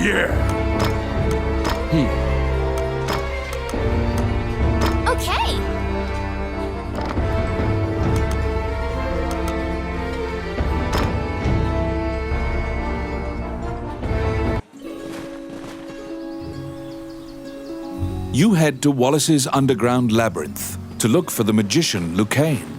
Yeah. Okay. You head to Wallace's underground labyrinth to look for the magician Lucaine.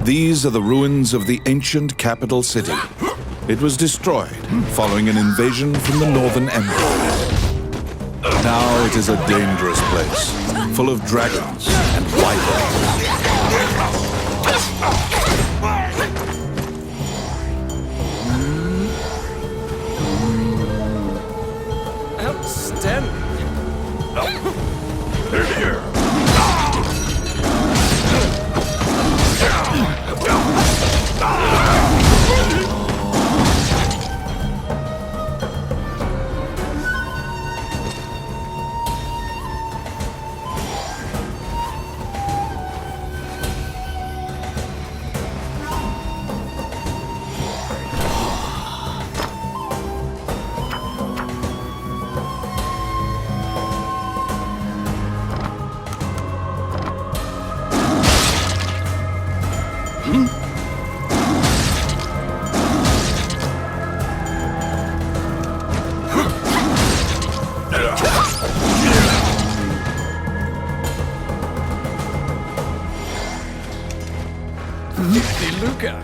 These are the ruins of the ancient capital city. It was destroyed following an invasion from the Northern Empire. Now it is a dangerous place, full of dragons and wyverns. Outstanding. They're here. Luca.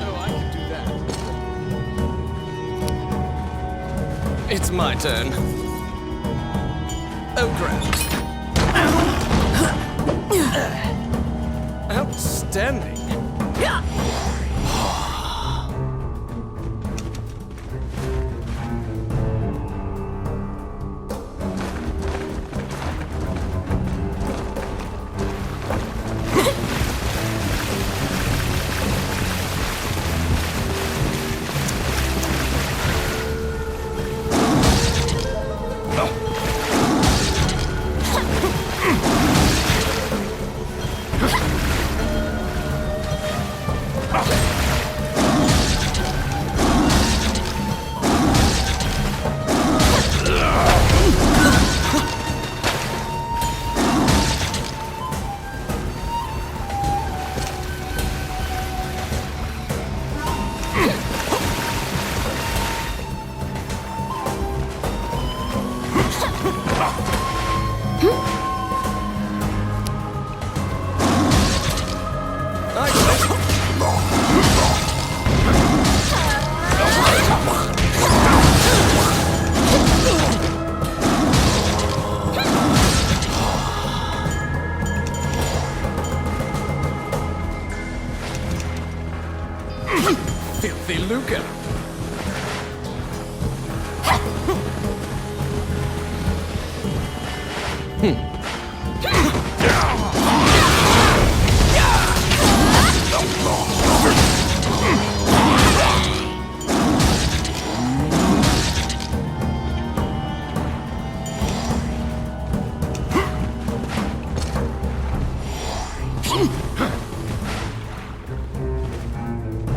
Oh, I can do that. It's my turn. Oh, crap. Outstanding. Filthy Luca.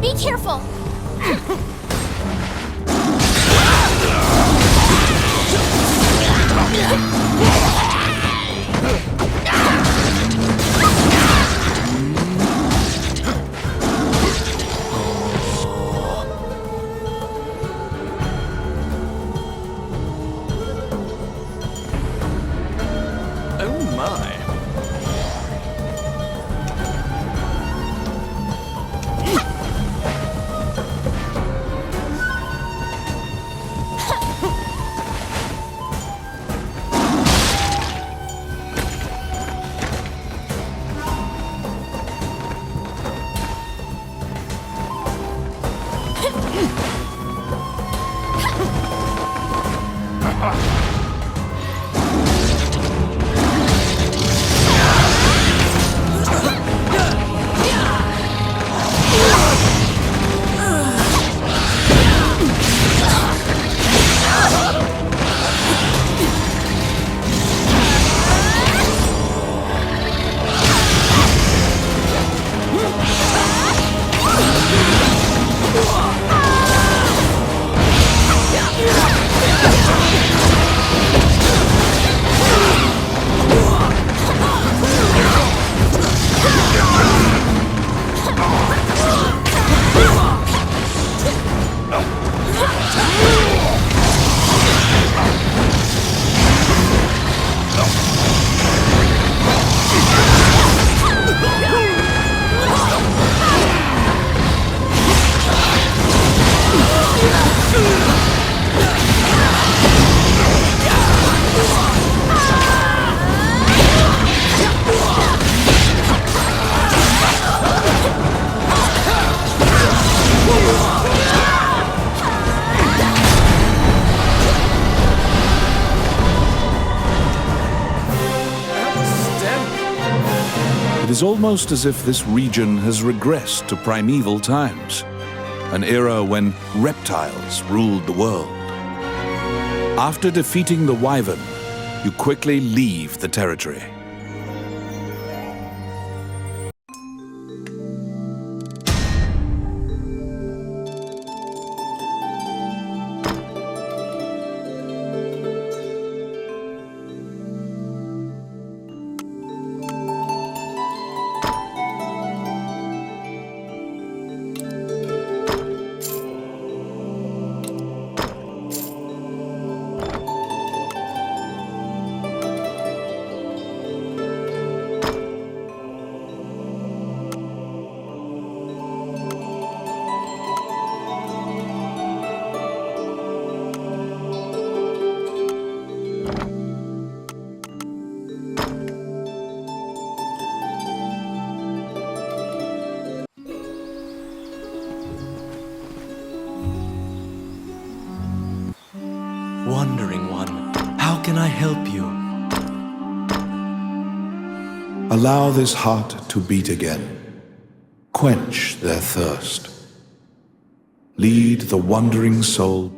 Be careful. It is almost as if this region has regressed to primeval times, an era when reptiles ruled the world. After defeating the Wyvern, you quickly leave the territory. Wandering One, how can I help you? Allow this heart to beat again. Quench their thirst. Lead the wandering soul.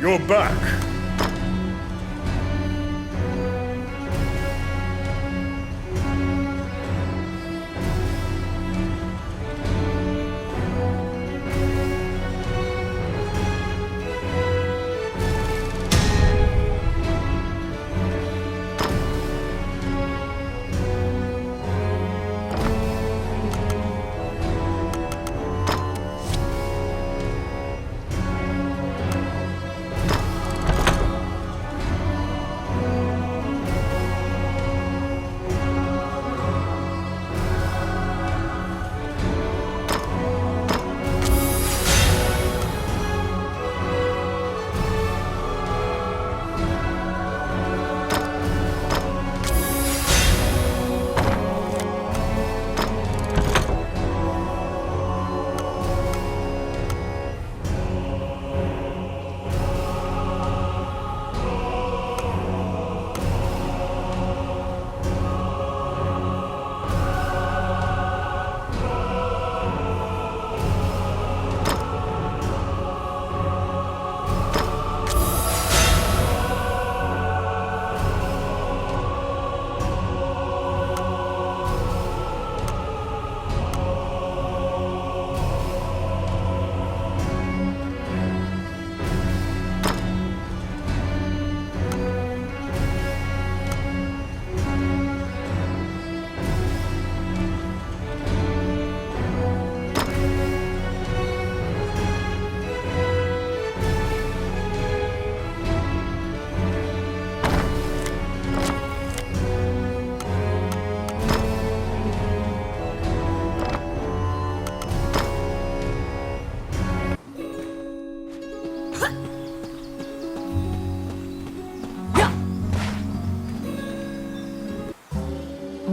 You're back.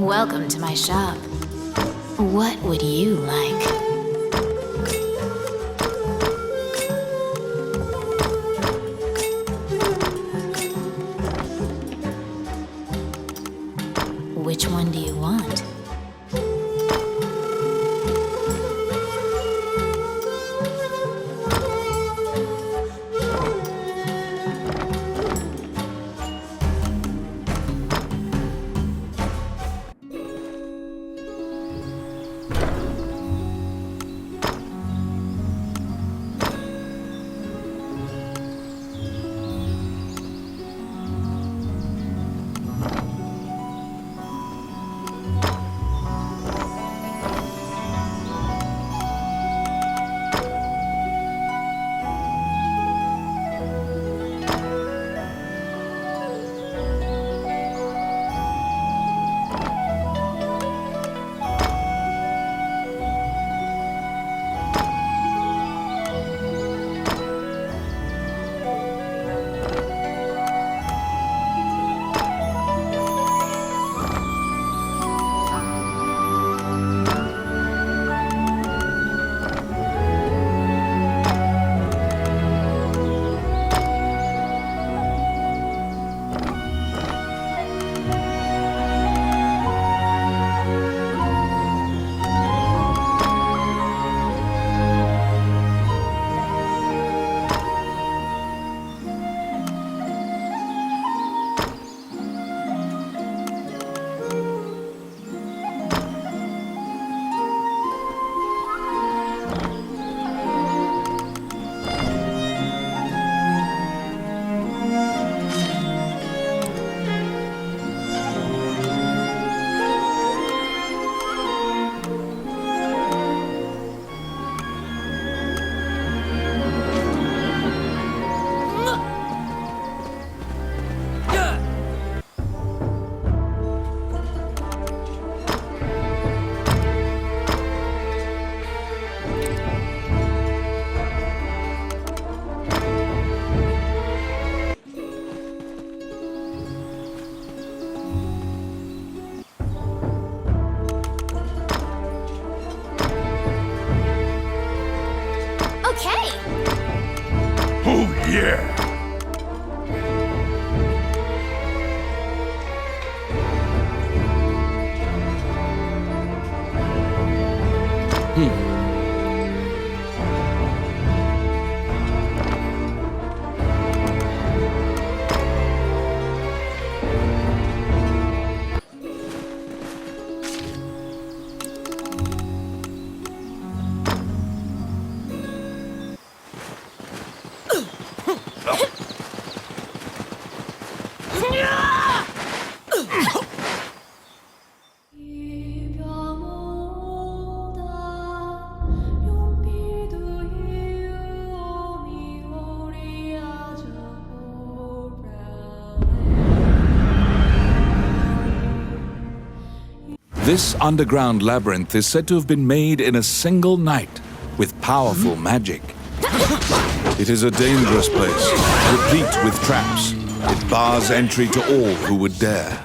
Welcome to my shop. What would you like? Which one do you want? Okay. Oh, yeah! This underground labyrinth is said to have been made in a single night with powerful magic. It is a dangerous place, replete with traps. It bars entry to all who would dare.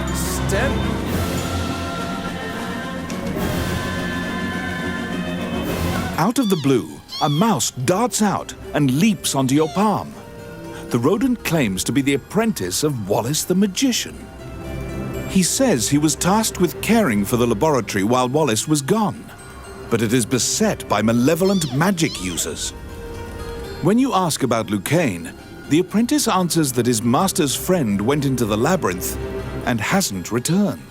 Outstanding. Out of the blue, a mouse darts out and leaps onto your palm. The rodent claims to be the apprentice of Wallace the magician. He says he was tasked with caring for the laboratory while Wallace was gone, but it is beset by malevolent magic users. When you ask about Lucaine, the apprentice answers that his master's friend went into the labyrinth and hasn't returned.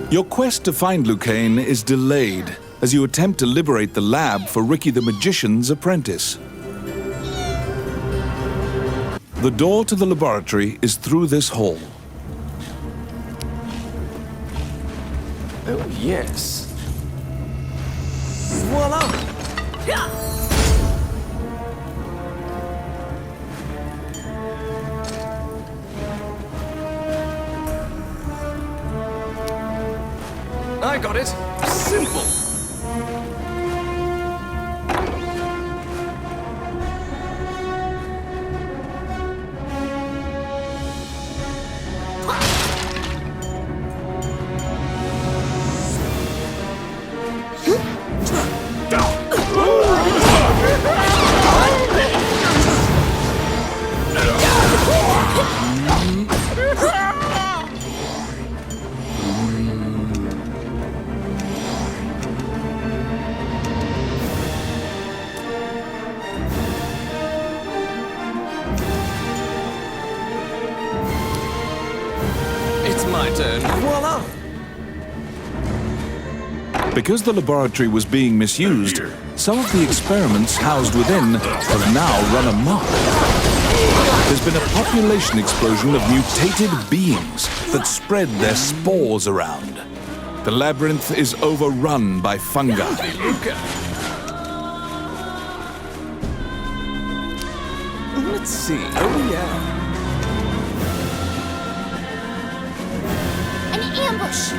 Your quest to find Lucaine is delayed as you attempt to liberate the lab for Ricky the Magician's apprentice. The door to the laboratory is through this hall. Oh, yes. Voila! I got it. Simple. It's my turn. Voila! Because the laboratory was being misused, some of the experiments housed within have now run amok. There's been a population explosion of mutated beings that spread their spores around. The labyrinth is overrun by fungi. Luca. Let's see. Oh, yeah. An ambush!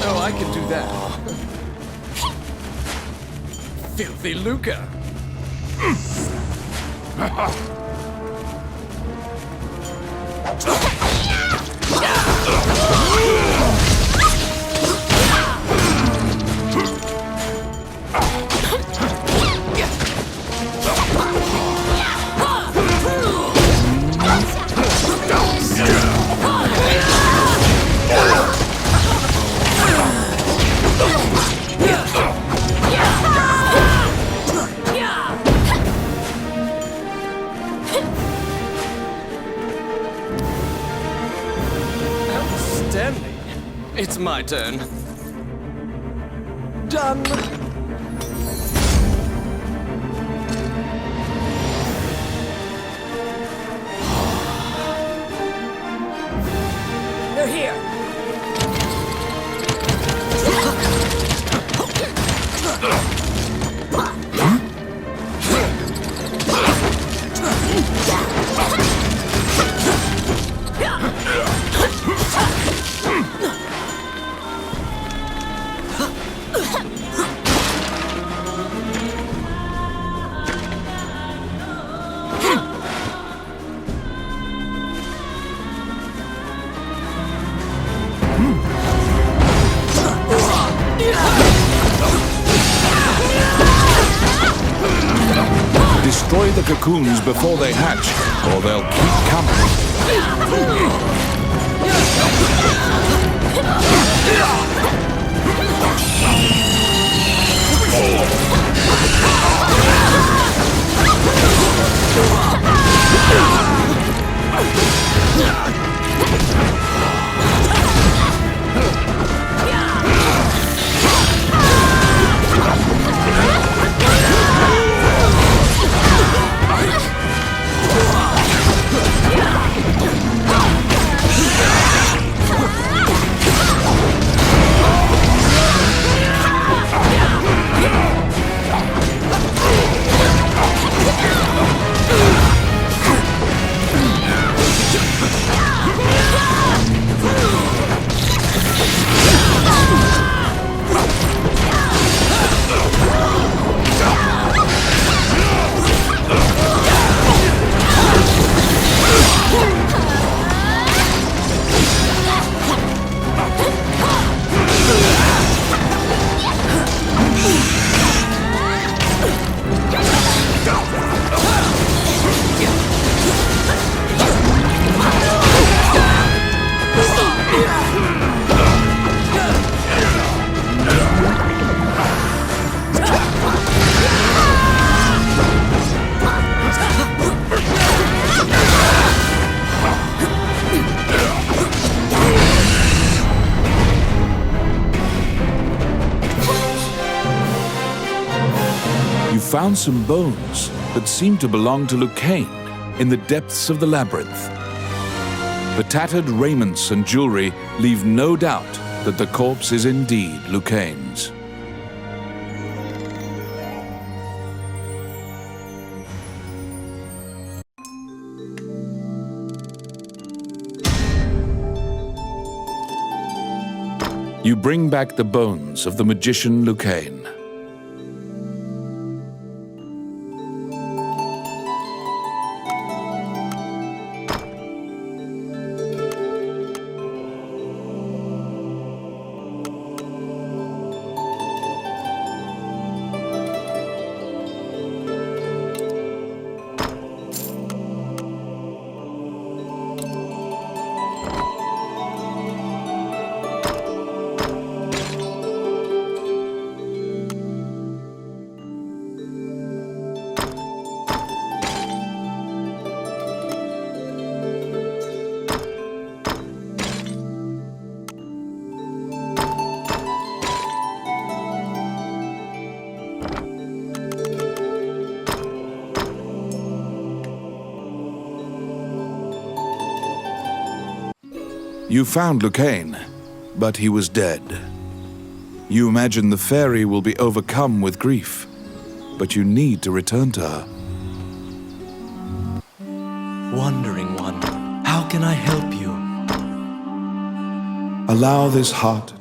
Oh, I can do that. Filthy Luca. Outstanding. It's my turn. Done. Destroy the cocoons before they hatch, or they'll keep coming. You found some bones that seem to belong to Lucaine in the depths of the labyrinth. The tattered raiments and jewelry leave no doubt that the corpse is indeed Lucaine's. You bring back the bones of the magician Lucaine. You found Lucaine, but he was dead. You imagine the fairy will be overcome with grief, but you need to return to her. Wandering one, how can I help you? Allow this heart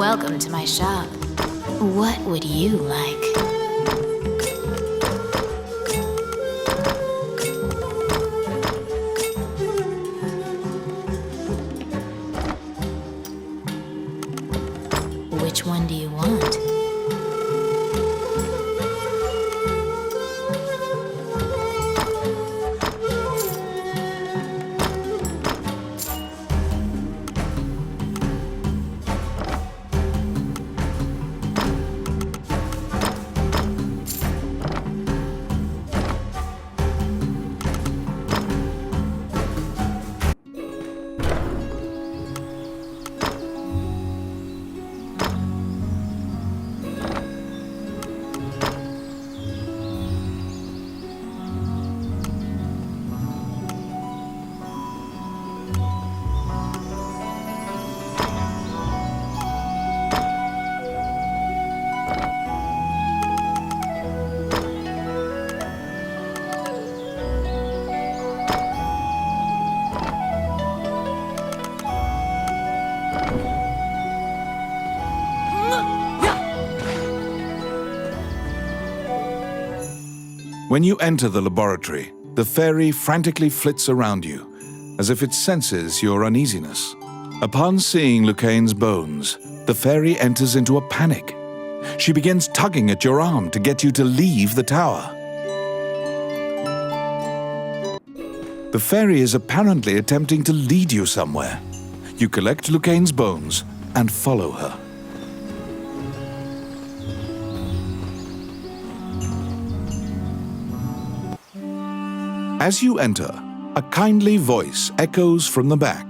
Welcome to my shop. What would you like? Which one do you want? When you enter the laboratory, the fairy frantically flits around you, as if it senses your uneasiness. Upon seeing Lucaine's bones, the fairy enters into a panic. She begins tugging at your arm to get you to leave the tower. The fairy is apparently attempting to lead you somewhere. You collect Lucaine's bones and follow her. As you enter, a kindly voice echoes from the back.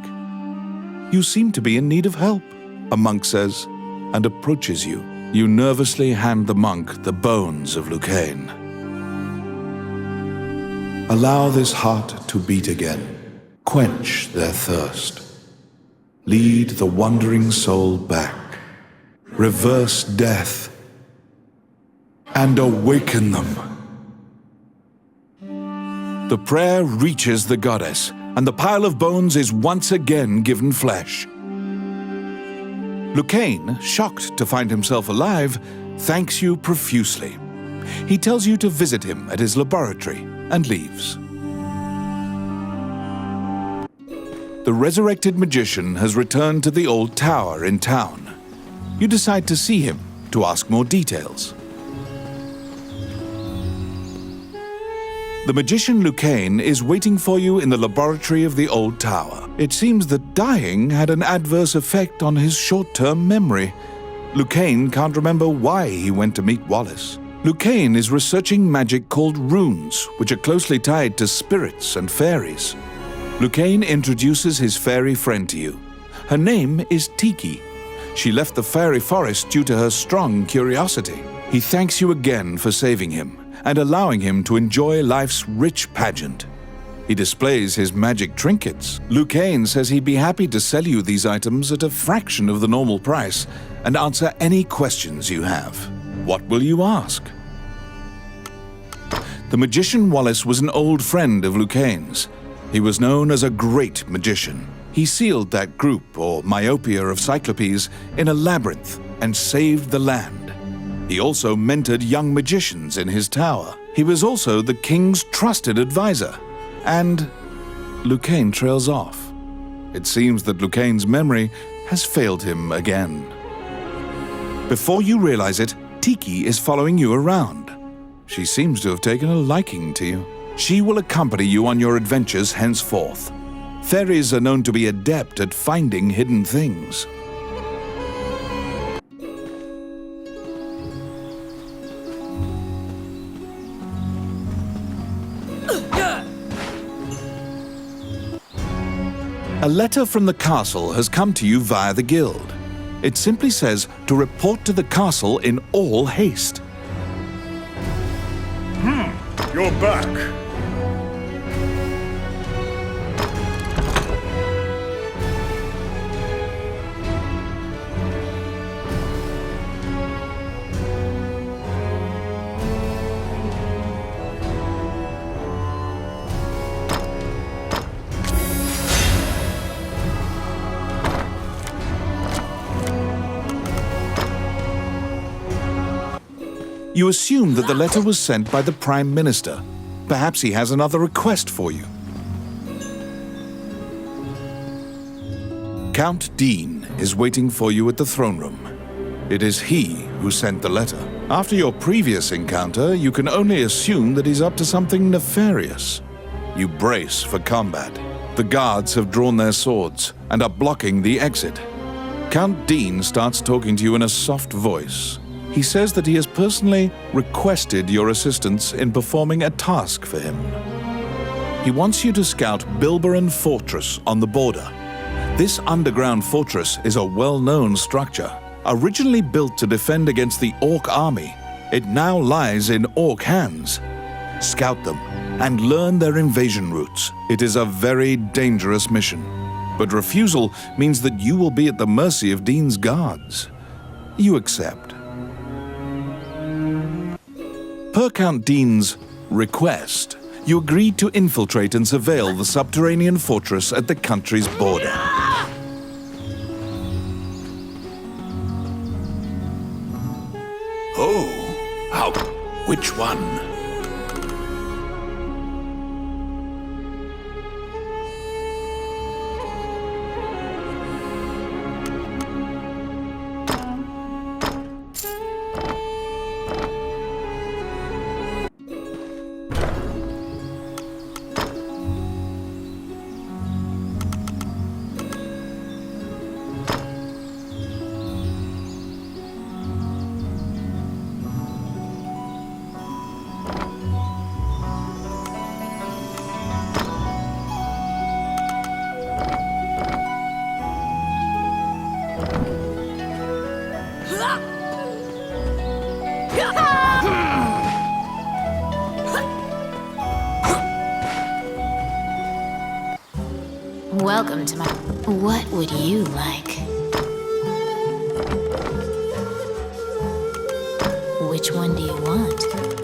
You seem to be in need of help, a monk says, and approaches you. You nervously hand the monk the bones of Lucaine. Allow this heart to beat again. Quench their thirst. Lead the wandering soul back. Reverse death. And awaken them. The prayer reaches the goddess, and the pile of bones is once again given flesh. Lucaine, shocked to find himself alive, thanks you profusely. He tells you to visit him at his laboratory and leaves. The resurrected magician has returned to the old tower in town. You decide to see him to ask more details. The magician Lucaine is waiting for you in the laboratory of the old tower. It seems that dying had an adverse effect on his short-term memory. Lucaine can't remember why he went to meet Wallace. Lucaine is researching magic called runes, which are closely tied to spirits and fairies. Lucaine introduces his fairy friend to you. Her name is Tiki. She left the fairy forest due to her strong curiosity. He thanks you again for saving him and allowing him to enjoy life's rich pageant. He displays his magic trinkets. Lucaine says he'd be happy to sell you these items at a fraction of the normal price and answer any questions you have. What will you ask? The magician Wallace was an old friend of Lucaine's. He was known as a great magician. He sealed that group, or myopia of Cyclopes, in a labyrinth and saved the land. He also mentored young magicians in his tower. He was also the king's trusted advisor. And Lucaine trails off. It seems that Lucaine's memory has failed him again. Before you realize it, Tiki is following you around. She seems to have taken a liking to you. She will accompany you on your adventures henceforth. Fairies are known to be adept at finding hidden things. A letter from the castle has come to you via the guild. It simply says to report to the castle in all haste. You're back. You assume that the letter was sent by the Prime Minister. Perhaps he has another request for you. Count Dean is waiting for you at the throne room. It is he who sent the letter. After your previous encounter, you can only assume that he's up to something nefarious. You brace for combat. The guards have drawn their swords and are blocking the exit. Count Dean starts talking to you in a soft voice. He says that he has personally requested your assistance in performing a task for him. He wants you to scout Bilberan Fortress on the border. This underground fortress is a well-known structure. Originally built to defend against the Orc army, it now lies in Orc hands. Scout them and learn their invasion routes. It is a very dangerous mission, but refusal means that you will be at the mercy of Dean's guards. You accept. Per Count Dean's request, you agreed to infiltrate and surveil the subterranean fortress at the country's border. Oh, how? Which one? Welcome to my... What would you like? Which one do you want?